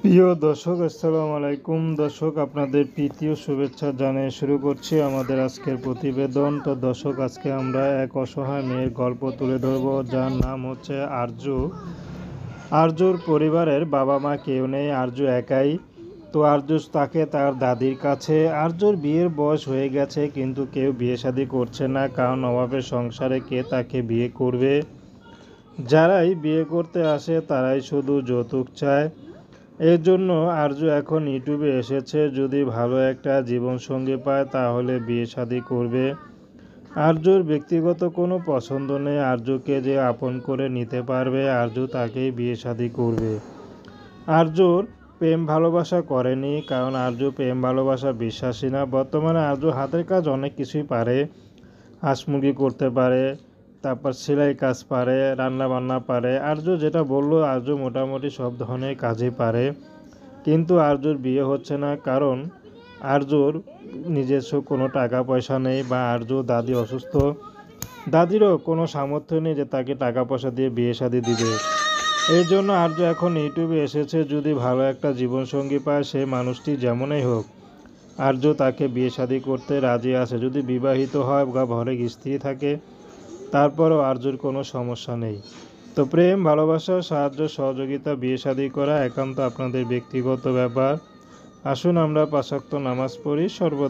প্রিয় দর্শক, আসসালামু আলাইকুম। দর্শক, আপনাদের প্রীতি ও শুভেচ্ছা জানিয়ে শুরু করছি আমাদের আজকের প্রতিবেদন। তো দর্শক, আজকে আমরা এক অসহায় মেয়ের গল্প তুলে ধরব, যার নাম হচ্ছে আরজু। আরজুর পরিবারের বাবা মা কেউ নেই, আরজু একাই। তো আরজু তাকে তার দাদির কাছে। আরজুর বিয়ের বয়স হয়ে গেছে, কিন্তু কেউ বিয়ে শাদী করছে না, কারণ অভাবের সংসারে কে তাকে বিয়ে করবে। যারাই বিয়ে করতে আসে তারাই শুধু যৌতুক চায়। এর জন্য আরজু এখন ইউটিউবে এসেছে, যদি ভালো একটা জীবনসঙ্গী পায় তাহলে বিয়ে শাদী করবে। আরজুর ব্যক্তিগত কোনো পছন্দ নেই, আরজুকে যে আপন করে নিতে পারবে আরজু তাকেই বিয়ে শাদী করবে। আরজুর প্রেম ভালোবাসা করেনি, কারণ আরজু প্রেম ভালোবাসা বিশ্বাসী না। বর্তমানে আরজু হাতের কাজ অনেক কিছুই পারে, হাঁস মুরগি করতে পারে, তারপর সেলাই কাজ পারে, রান্না বান্না পারে। আরজু যেটা বললো, আরজু মোটামুটি সব ধরনের কাজই পারে। কিন্তু আরজুর বিয়ে হচ্ছে না, কারণ আরজুর নিজস্ব কোনো টাকা পয়সা নেই, বা আরজুর দাদি অসুস্থ, দাদিরও কোনো সামর্থ্য নেই যে তাকে টাকা পয়সা দিয়ে বিয়ে শাদী দিবে। এই জন্য আরজু এখন ইউটিউবে এসেছে, যদি ভালো একটা জীবনসঙ্গী পায়, সে মানুষটি যেমনই হোক আরজু তাকে বিয়ে শাদী করতে রাজি আছে। যদি বিবাহিত হয় বা ঘরে স্ত্রী থাকে, তারপরও আরজুর কোনো সমস্যা নেই। তো প্রেম ভালোবাসা, সাহায্য সহযোগিতা, বিয়ে শাদী করা একান্ত আপনাদের ব্যক্তিগত ব্যাপার। আসুন আমরা ৫ ওয়াক্ত নামাজ পড়ি,